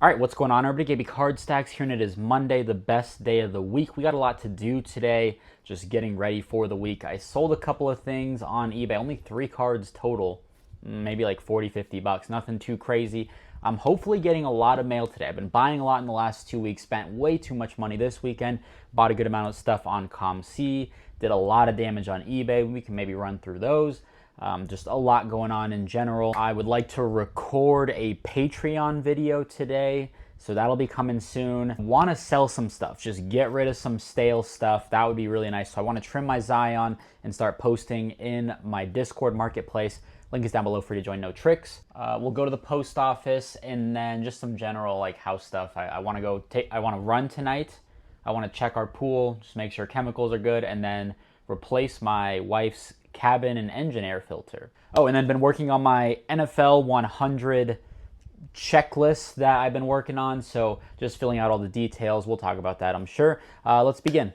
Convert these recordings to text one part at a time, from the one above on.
All right, what's going on, everybody? Gabey Card Stacks here, and it is Monday, the best day of the week. We got a lot to do today, just getting ready for the week. I sold a couple of things on eBay, only 3 cards total, maybe like 40, 50 bucks, nothing too crazy. I'm hopefully getting a lot of mail today. I've been buying a lot in the last 2 weeks, spent way too much money this weekend, bought a good amount of stuff on ComC, did a lot of damage on eBay. We can maybe run through those. Just a lot going on in general. I would like to record a Patreon video today, so that'll be coming soon. Want to sell some stuff, just get rid of some stale stuff. That would be really nice. So I want to trim my Zion and start posting in my Discord marketplace. Link is down below for you to join. No tricks. We'll go to the post office and then just some general like house stuff. I want to go I want to run tonight. I want to check our pool, just make sure chemicals are good, and then replace my wife's cabin and engine air filter. Oh, and then been working on my NFL 100 checklist that I've been working on, so just filling out all the details. We'll talk about that, I'm sure. Let's begin.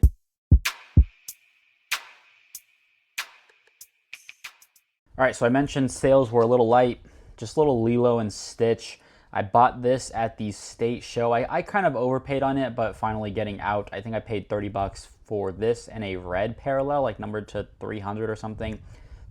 All right, so I mentioned sales were a little light, just a little Lilo and Stitch. I bought this at the state show. I kind of overpaid on it, but finally getting out. I think I paid 30 bucks for this and a red parallel, like numbered to 300 or something.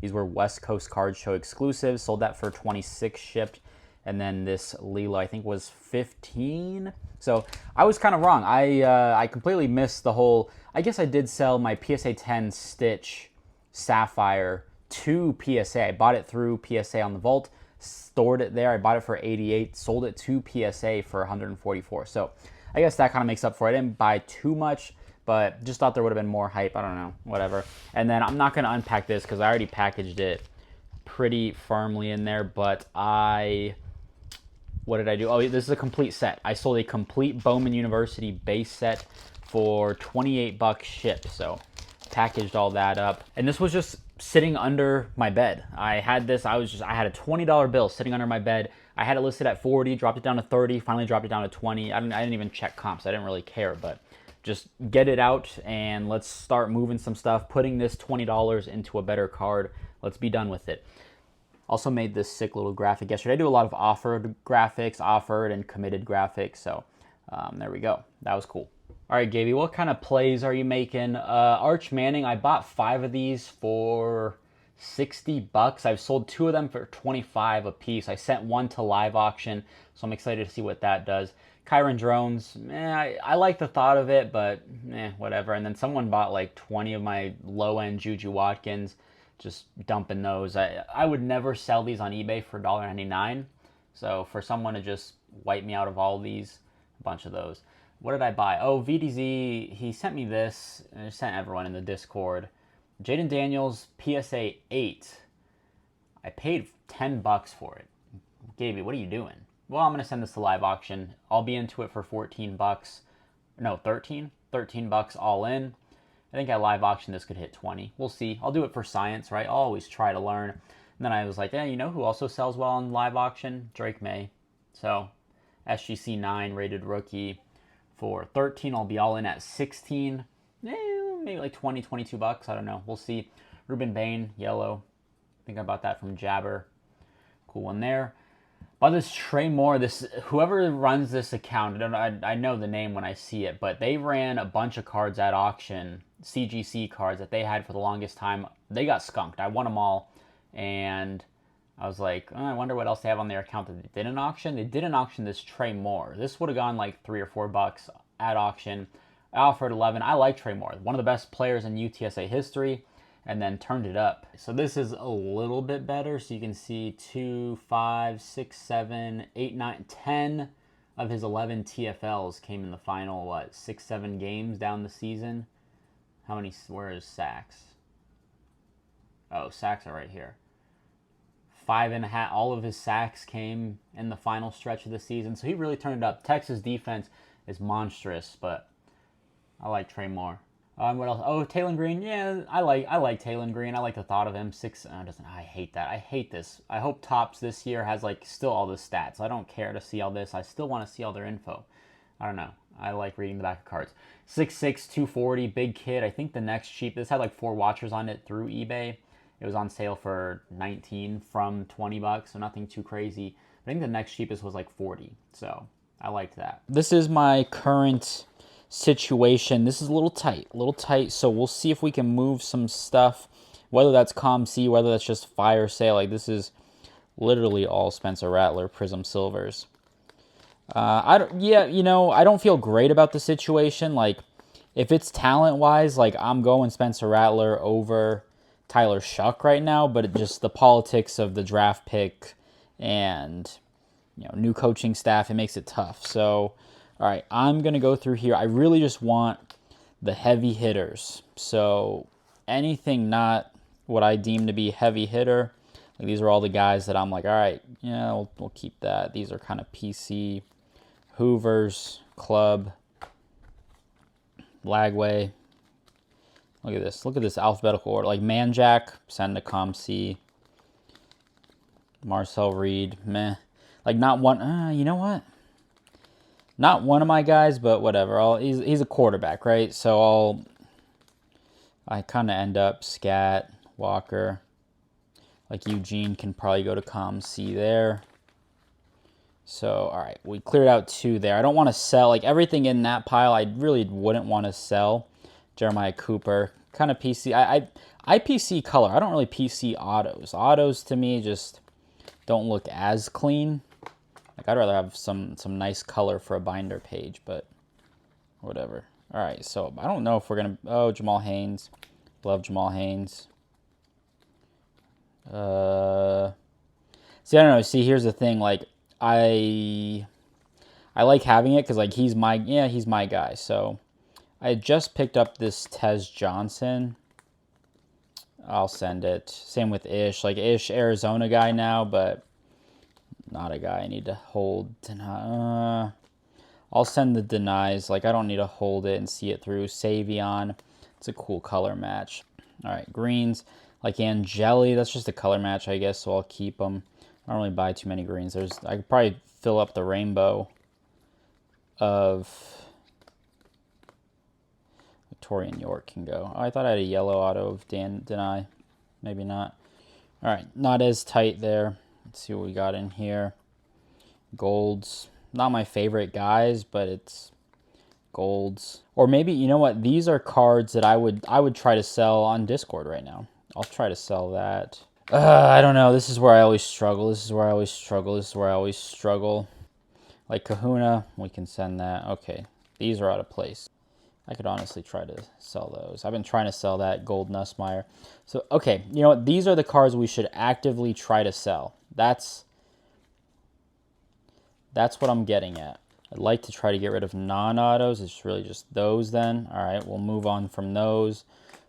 These were West Coast Card Show exclusives. Sold that for 26 shipped. And then this Lilo, I think, was 15. So I was kind of wrong. I completely missed the whole... I guess I did sell my PSA 10 Stitch Sapphire to PSA. I bought it through PSA on the vault, stored it there. I bought it for 88, sold it to PSA for 144. So I guess that kind of makes up for it. I didn't buy too much, but just thought there would have been more hype. I don't know, whatever. And then I'm not going to unpack this because I already packaged it pretty firmly in there, but what did I do? Oh, this is a complete set. I sold a complete Bowman University base set for 28 bucks shipped. So packaged all that up. And this was just sitting under my bed. I had this, I had a $20 bill sitting under my bed. I had it listed at 40, dropped it down to 30, finally dropped it down to 20. I didn't even check comps. I didn't really care, but just get it out and let's start moving some stuff, putting this $20 into a better card. Let's be done with it. Also made this sick little graphic yesterday. I do a lot of offered graphics, offered and committed graphics, so there we go. That was cool. All right, Gabey, what kind of plays are you making? Arch Manning, I bought 5 of these for 60 bucks. I've sold 2 of them for 25 a piece. I sent 1 to live auction, so I'm excited to see what that does. Kyron Drones, I like the thought of it, but whatever. And then someone bought like 20 of my low-end Juju Watkins, just dumping those. I would never sell these on eBay for $1.99, so for someone to just wipe me out of all these, a bunch of those. What did I buy? Oh, VDZ, he sent me this, and I sent everyone in the Discord. Jaden Daniels, PSA 8. I paid 10 bucks for it. Gabey, what are you doing? Well, I'm going to send this to live auction. I'll be into it for 14 bucks. No, 13? 13 bucks all in. I think at live auction this could hit 20. We'll see. I'll do it for science, right? I'll always try to learn. And then I was like, you know who also sells well on live auction? Drake May. So, SGC 9 rated rookie. For 13, I'll be all in at 16. Maybe like 20, 22 bucks. I don't know. We'll see. Ruben Bain, yellow. I think I bought that from Jabber. Cool one there. Bought this Trey Moore. Whoever runs this account, I know the name when I see it, but they ran a bunch of cards at auction, CGC cards that they had for the longest time. They got skunked. I won them all, and I was like, I wonder what else they have on their account that they didn't auction. They didn't auction this Trey Moore. This would have gone like 3 or 4 bucks at auction. I offered 11. I like Trey Moore, one of the best players in UTSA history, and then turned it up. So this is a little bit better. So you can see 2, 5, 6, 7, 8, 9, 10 of his 11 TFLs came in the final, 6, 7 games down the season. How many, where is sacks? Oh, sacks are right here. 5.5, all of his sacks came in the final stretch of the season. So he really turned it up. Texas defense is monstrous, but I like Trey Moore. What else? Oh, Taylor Green. Yeah, I like Taylor Green. I like the thought of him. 6. I hate that. I hate this. I hope Topps this year has like still all the stats. I don't care to see all this. I still want to see all their info. I don't know. I like reading the back of cards. 6'6", 240, big kid. I think the next cheap. This had like 4 watchers on it through eBay. It was on sale for 19 from 20 bucks, so nothing too crazy. I think the next cheapest was like 40. So I like that. This is my current situation. This is a little tight, so we'll see if we can move some stuff, whether that's COMC, whether that's just fire sale. Like, this is literally all Spencer Rattler Prism Silvers. I don't feel great about the situation. Like, if it's talent-wise, like, I'm going Spencer Rattler over Tyler Shuck right now, but just the politics of the draft pick and, new coaching staff, it makes it tough. So, all right, I'm going to go through here. I really just want the heavy hitters. So, anything not what I deem to be heavy hitter, like, these are all the guys that I'm like, all right, yeah, we'll keep that. These are kind of PC. Hoovers, Club, Lagway. Look at this. Look at this alphabetical order. Like, Manjack, send to ComC. Marcel Reed, meh. Like, not one. You know what? Not one of my guys, but whatever. He's a quarterback, right? So I kind of end up Scat, Walker. Like, Eugene can probably go to ComC there. So, all right, we cleared out 2 there. I don't want to sell. Like, everything in that pile, I really wouldn't want to sell. Jeremiah Cooper, kind of PC. I PC color. I don't really PC autos. Autos, to me, just don't look as clean. Like, I'd rather have some nice color for a binder page, but whatever. All right, so I don't know if we're going to... Oh, Jamal Haynes. Love Jamal Haynes. See, I don't know. See, here's the thing. Like, I like having it because, like, he's my guy. So I just picked up this Tez Johnson. I'll send it. Same with Ish. Like, Ish, Arizona guy now, but not a guy I need to hold. I'll send the denies. Like, I don't need to hold it and see it through. Savion. It's a cool color match. All right, greens. Like Angeli, that's just a color match, I guess, so I'll keep them. I don't really buy too many greens. I could probably fill up the rainbow of Victorian York can go. Oh, I thought I had a yellow auto of Deny. Maybe not. All right, not as tight there. Let's see what we got in here. Golds. Not my favorite guys, but it's golds. Or maybe, you know what? These are cards that I would try to sell on Discord right now. I'll try to sell that. I don't know. This is where I always struggle. Like Kahuna, we can send that. Okay, these are out of place. I could honestly try to sell those. I've been trying to sell that Gold Nussmeier. So, okay, you know what? These are the cards we should actively try to sell. That's what I'm getting at. I'd like to try to get rid of non-autos. It's really just those then. All right, we'll move on from those.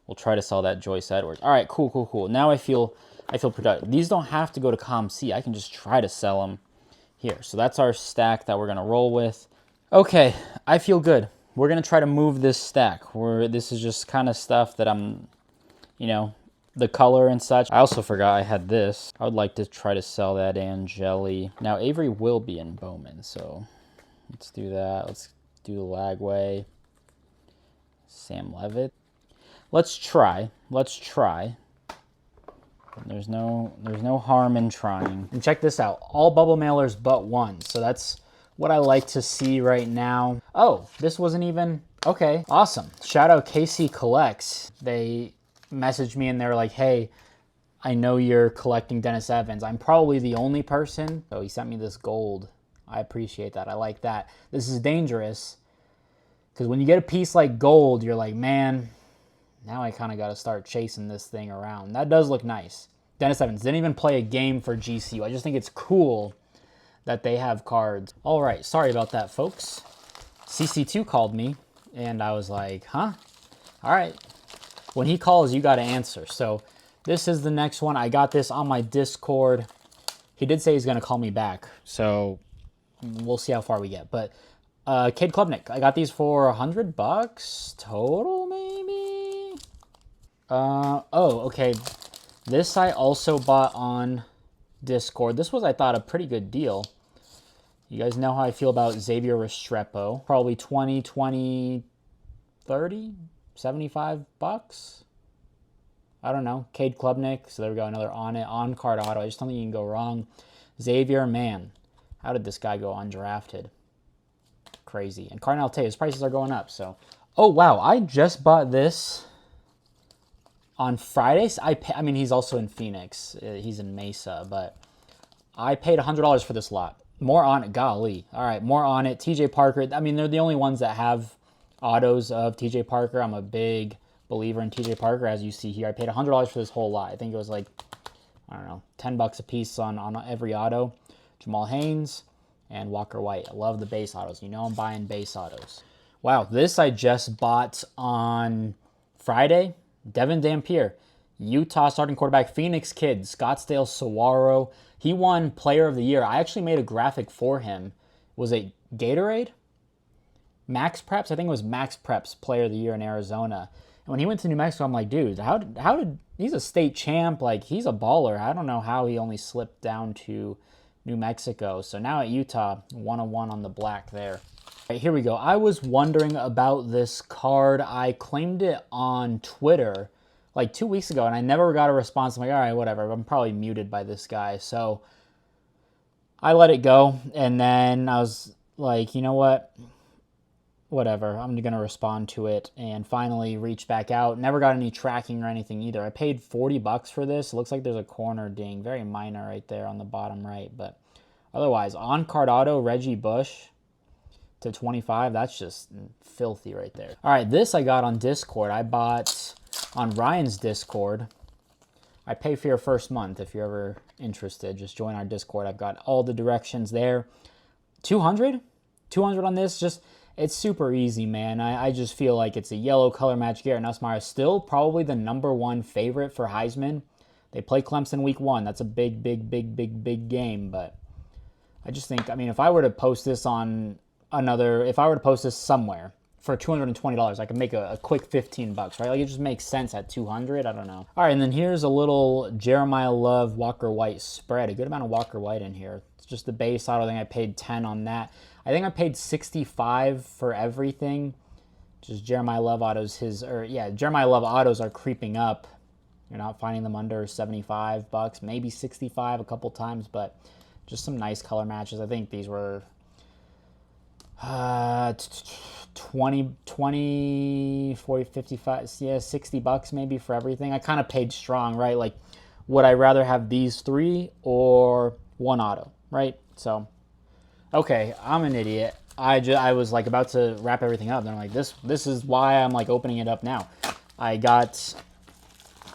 We'll try to sell that Joyce Edwards. All right, cool. Now I feel productive. These don't have to go to ComC. I can just try to sell them here. So that's our stack that we're going to roll with. Okay, I feel good. We're going to try to move this stack. This is just kind of stuff that I'm, the color and such. I also forgot I had this. I would like to try to sell that Angeli. Now, Avery will be in Bowman, so let's do that. Let's do the Lagway. Sam Levitt. Let's try. There's no harm in trying. And check this out. All bubble mailers but one. So that's what I like to see right now. Oh, this wasn't even... Okay, awesome. Shout out KC Collects. They messaged me and they were like, hey, I know you're collecting Dennis Evans. I'm probably the only person. So he sent me this gold. I appreciate that. I like that. This is dangerous because when you get a piece like gold, you're like, man, now I kind of got to start chasing this thing around. That does look nice. Dennis Evans didn't even play a game for GCU. I just think it's cool that they have cards. All right, sorry about that, folks. CC2 called me, and I was like, huh? All right. When he calls, you got to answer. So this is the next one. I got this on my Discord. He did say he's going to call me back, so we'll see how far we get. But Cade Klubnik, I got these for $100 total, maybe? Oh, okay. This I also bought on Discord. This was, I thought, a pretty good deal. You guys know how I feel about Xavier Restrepo. Probably 20, 30, $75. I don't know. Cade Klubnik. So there we go. Another on-card auto. I just don't think you can go wrong. Xavier, man. How did this guy go undrafted? crazy. And Cardinal Tay, his prices are going up. So, oh wow, I just bought this on Friday. I mean, he's also in Phoenix. He's in Mesa, but I paid $100 for this lot. More on it, golly. All right, more on it. TJ Parker. I mean, they're the only ones that have autos of TJ Parker. I'm a big believer in TJ Parker, as you see here. I paid $100 for this whole lot. I think it was like, I don't know, $10 a piece on every auto. Jamal Haynes and Walker White. I love the base autos. You know I'm buying base autos. Wow, this I just bought on Friday. Devin Dampier, Utah starting quarterback, Phoenix kid, Scottsdale Saguaro. He won Player of the Year. I actually made a graphic for him. Was it Gatorade? Max Preps? I think it was Max Preps Player of the Year in Arizona. And when he went to New Mexico, I'm like, dude, how did he's a state champ, like he's a baller. I don't know how he only slipped down to New Mexico. So now at Utah, 101 on the black there. Right, here we go. I was wondering about this card. I claimed it on Twitter like 2 weeks ago, and I never got a response. I'm like, all right, whatever. I'm probably muted by this guy. So I let it go, and then I was like, you know what? Whatever. I'm going to respond to it, and finally reached back out. Never got any tracking or anything either. I paid $40 for this. It looks like there's a corner ding. Very minor right there on the bottom right, but otherwise, on-card auto, Reggie Bush to 25. That's just filthy right there. All right, this I got on Discord. I bought on Ryan's Discord. I pay for your first month if you're ever interested. Just join our Discord. I've got all the directions there. 200 on this. Just, it's super easy, man. I just feel like it's a yellow color match. Garrett Nussmeier still probably the #1 favorite for Heisman. They play Clemson week 1. That's a big game. But I just think, I mean, if I were to post this on if I were to post this somewhere for $220, I could make a quick 15 bucks, right? Like, it just makes sense at 200. I don't know. All right, and then here's a little Jeremiah Love Walker White spread. A good amount of Walker White in here. It's just the base auto. I think I paid 10 on that. I think I paid 65 for everything. Just Jeremiah Love autos. Jeremiah Love autos are creeping up. You're not finding them under 75 bucks, maybe 65 a couple times, but just some nice color matches. I think these were 20, 40, 55, yeah, 60 bucks maybe for everything. I kind of paid strong, right? Like, would I rather have these 3 or one auto, right? So, okay, I'm an idiot. I was like about to wrap everything up, and I'm like, this is why I'm like opening it up now. I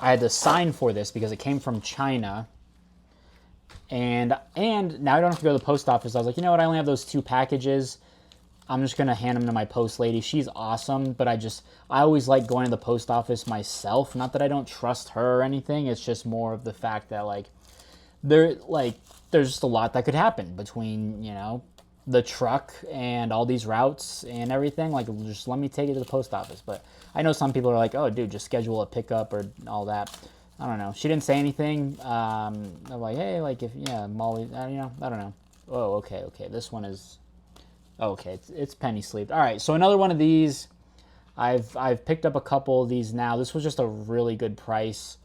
had to sign for this because it came from China. And now I don't have to go to the post office. I was like, you know what? I only have those 2 packages. I'm just going to hand them to my post lady. She's awesome, but I always like going to the post office myself. Not that I don't trust her or anything. It's just more of the fact that, like, there's just a lot that could happen between, you know, the truck and all these routes and everything. Like, just let me take it to the post office. But I know some people are like, oh, dude, just schedule a pickup or all that. I don't know. She didn't say anything. I'm like, hey, like, Molly, you know, I don't know. Oh, okay. This one is... Okay, it's penny sleeved. All right, so another one of these. I've picked up a couple of these now. This was just a really good price.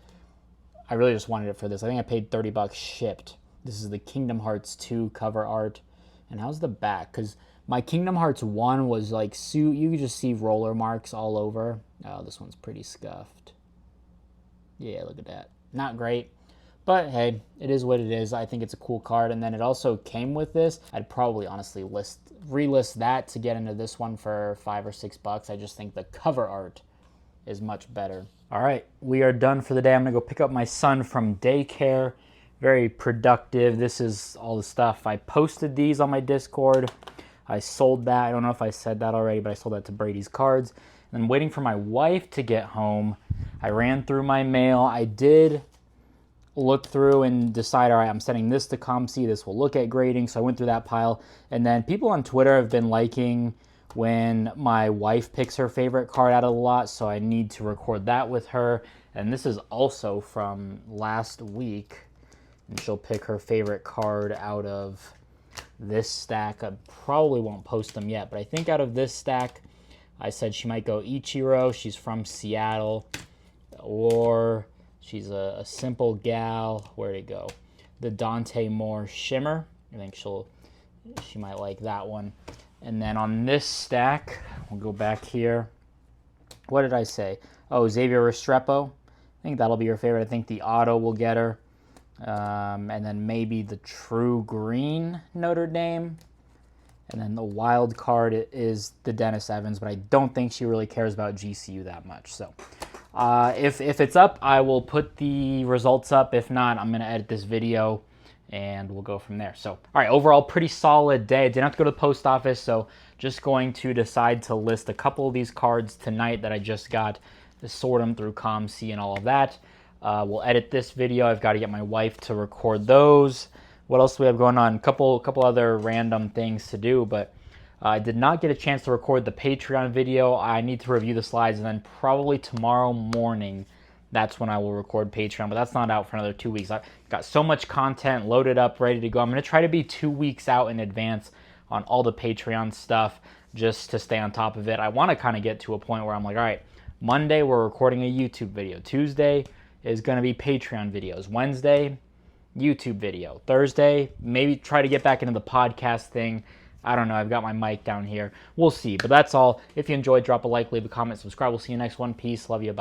I really just wanted it for this. I think I paid 30 bucks shipped. This is the Kingdom Hearts 2 cover art. And how's the back? Because my Kingdom Hearts 1 was like, you could just see roller marks all over. Oh, this one's pretty scuffed. Yeah, look at that. Not great. But hey, it is what it is. I think it's a cool card. And then it also came with this. I'd probably honestly relist that to get into this one for $5 or $6. I just think the cover art is much better. All right, we are done for the day. I'm gonna go pick up my son from daycare. Very productive. This is all the stuff. I posted these on my Discord. I sold that. I don't know if I said that already, but I sold that to Brady's Cards. And I'm waiting for my wife to get home. I ran through my mail. I did look through and decide, all right, I'm sending this to ComC. This will look at grading. So I went through that pile. And then people on Twitter have been liking when my wife picks her favorite card out of the lot. So I need to record that with her. And this is also from last week. And she'll pick her favorite card out of this stack. I probably won't post them yet, but I think out of this stack, I said she might go Ichiro. She's from Seattle. Or she's a simple gal. Where'd it go? The Dante Moore Shimmer. I think she might like that one. And then on this stack, we'll go back here. What did I say? Oh, Xavier Restrepo. I think that'll be her favorite. I think the auto will get her. And then maybe the true green Notre Dame. And then the wild card is the Dennis Evans, but I don't think she really cares about GCU that much. So if it's up, I will put the results up. If not, I'm going to edit this video and we'll go from there. So, all right, overall, pretty solid day. I didn't have to go to the post office, so just going to decide to list a couple of these cards tonight that I just got, to sort them through ComC and all of that. We'll edit this video. I've got to get my wife to record those. What else do we have going on? A couple other random things to do, but I did not get a chance to record the Patreon video. I need to review the slides, and then probably tomorrow morning, that's when I will record Patreon, but that's not out for another 2 weeks. I've got so much content loaded up, ready to go. I'm going to try to be 2 weeks out in advance on all the Patreon stuff just to stay on top of it. I want to kind of get to a point where I'm like, all right, Monday we're recording a YouTube video. Tuesday is going to be Patreon videos. Wednesday, YouTube video. Thursday, maybe try to get back into the podcast thing. I don't know. I've got my mic down here. We'll see. But that's all. If you enjoyed, drop a like, leave a comment, subscribe. We'll see you next one. Peace. Love you. Bye.